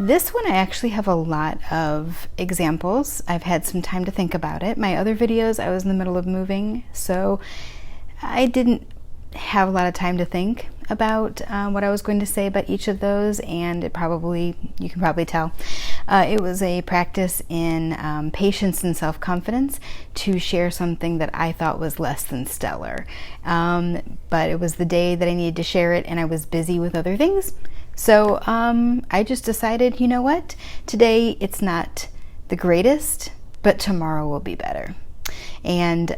This one I actually have a lot of examples. I've had some time to think about it. My other videos, I was in the middle of moving, so I didn't have a lot of time to think about what I was going to say about each of those, and you can probably tell. It was a practice in patience and self-confidence to share something that I thought was less than stellar. But it was the day that I needed to share it, and I was busy with other things. So I just decided, you know what? Today it's not the greatest, but tomorrow will be better. And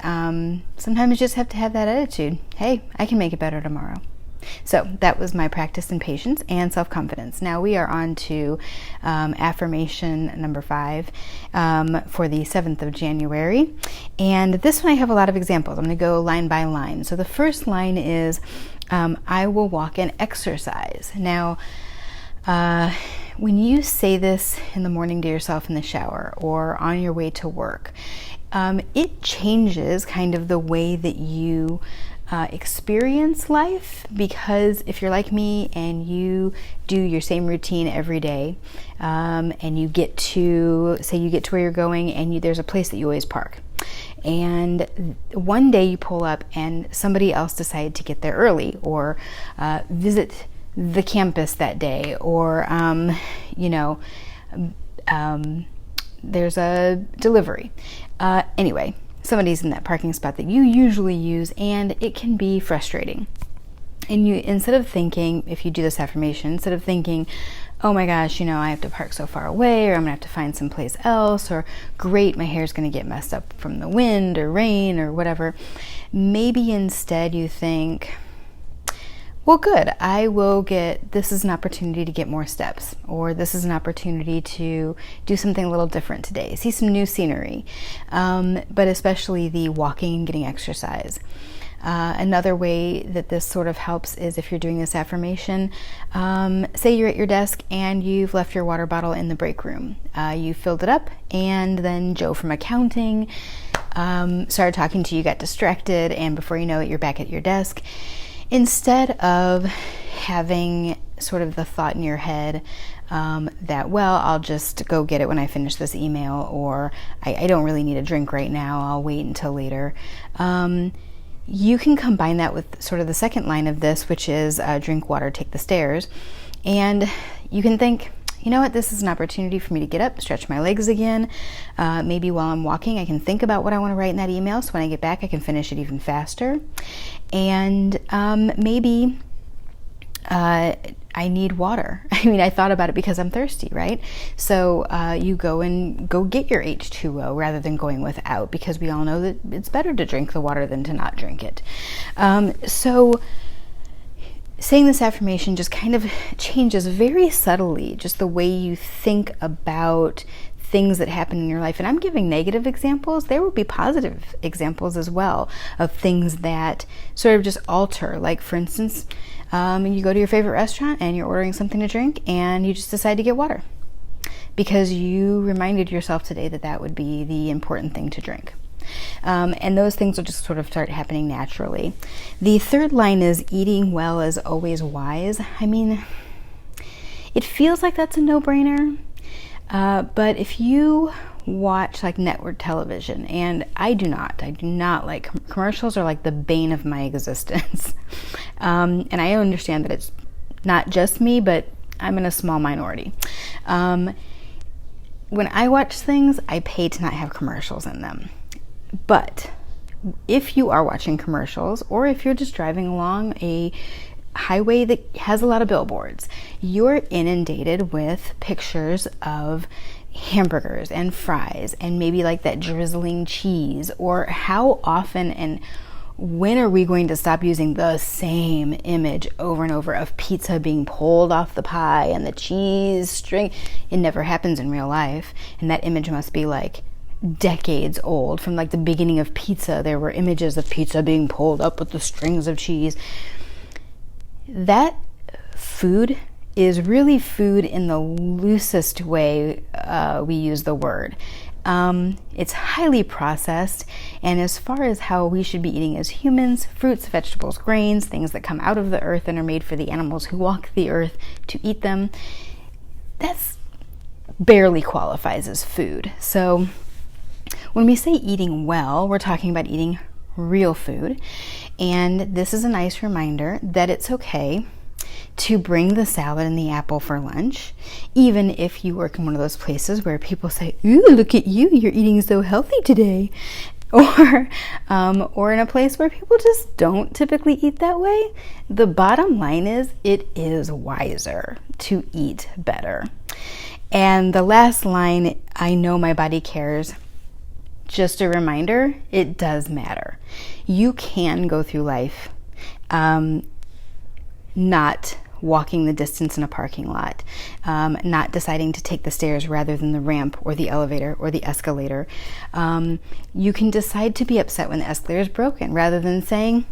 sometimes you just have to have that attitude. Hey, I can make it better tomorrow. So that was my practice in patience and self-confidence. Now we are on to affirmation number 5 for the 7th of January. And this one I have a lot of examples. I'm going to go line by line. So the first line is, I will walk and exercise. Now, when you say this in the morning to yourself in the shower or on your way to work, it changes kind of the way that you experience life, because if you're like me and you do your same routine every day, and you get to where you're going, and there's a place that you always park, and one day you pull up and somebody else decided to get there early, or visit the campus that day, or there's a delivery. Anyway, somebody's in that parking spot that you usually use, and it can be frustrating. And instead of thinking, if you do this affirmation, instead of thinking, oh my gosh, I have to park so far away, or I'm gonna have to find someplace else, or great, my hair's gonna get messed up from the wind or rain or whatever, maybe instead you think, well, good, this is an opportunity to get more steps, or this is an opportunity to do something a little different today, see some new scenery, but especially the walking and getting exercise. Another way that this sort of helps is if you're doing this affirmation, say you're at your desk and you've left your water bottle in the break room. You filled it up, and then Joe from accounting started talking to you, got distracted, and before you know it, you're back at your desk. Instead of having sort of the thought in your head that, well, I'll just go get it when I finish this email, or I don't really need a drink right now, I'll wait until later. You can combine that with sort of the second line of this, which is drink water, take the stairs. And you can think, you know what, this is an opportunity for me to get up, stretch my legs again. Maybe while I'm walking, I can think about what I want to write in that email, so when I get back, I can finish it even faster. And maybe I need water. I thought about it because I'm thirsty, right? So you go get your H2O rather than going without, because we all know that it's better to drink the water than to not drink it. So saying this affirmation just kind of changes very subtly just the way you think about things that happen in your life. And I'm giving negative examples. There will be positive examples as well of things that sort of just alter. Like, for instance, you go to your favorite restaurant and you're ordering something to drink, and you just decide to get water because you reminded yourself today that would be the important thing to drink. And those things will just sort of start happening naturally. The third line is, eating well is always wise. It feels like that's a no-brainer, but if you watch like network television, and I do not like commercials, are like the bane of my existence. And I understand that it's not just me, but I'm in a small minority. When I watch things, I pay to not have commercials in them. But if you are watching commercials, or if you're just driving along a highway that has a lot of billboards, you're inundated with pictures of hamburgers and fries and maybe like that drizzling cheese. Or how often and when are we going to stop using the same image over and over of pizza being pulled off the pie and the cheese string? It never happens in real life, and that image must be like decades old. From like the beginning of pizza, there were images of pizza being pulled up with the strings of cheese. That food is really food in the loosest way we use the word. It's highly processed, and as far as how we should be eating as humans, fruits, vegetables, grains, things that come out of the earth and are made for the animals who walk the earth to eat them, that's barely qualifies as food. So when we say eating well, we're talking about eating real food. And this is a nice reminder that it's okay to bring the salad and the apple for lunch, even if you work in one of those places where people say, "Ooh, look at you, you're eating so healthy today." Or in a place where people just don't typically eat that way. The bottom line is, it is wiser to eat better. And the last line, I know my body cares. Just a reminder, it does matter. You can go through life not walking the distance in a parking lot, not deciding to take the stairs rather than the ramp or the elevator or the escalator. You can decide to be upset when the escalator is broken rather than saying,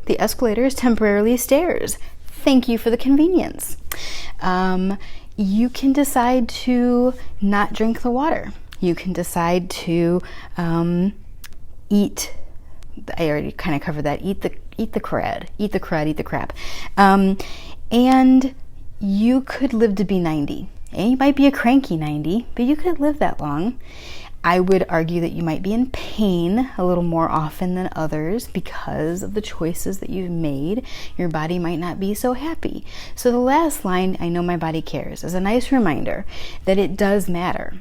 the escalator is temporarily stairs. Thank you for the convenience. You can decide to not drink the water. You can decide to eat. I already kind of covered that. Eat the crap. And you could live to be 90. And you might be a cranky 90, but you could live that long. I would argue that you might be in pain a little more often than others because of the choices that you've made. Your body might not be so happy. So the last line, I know my body cares, is a nice reminder that it does matter.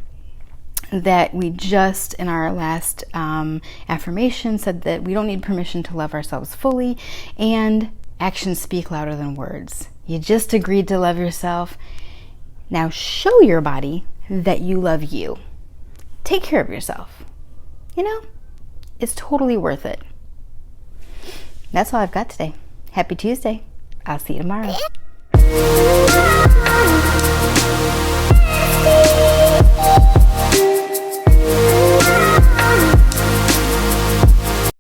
That we just, in our last affirmation, said that we don't need permission to love ourselves fully, and actions speak louder than words. You just agreed to love yourself. Now show your body that you love you. Take care of yourself. You know, it's totally worth it. That's all I've got today. Happy Tuesday. I'll see you tomorrow.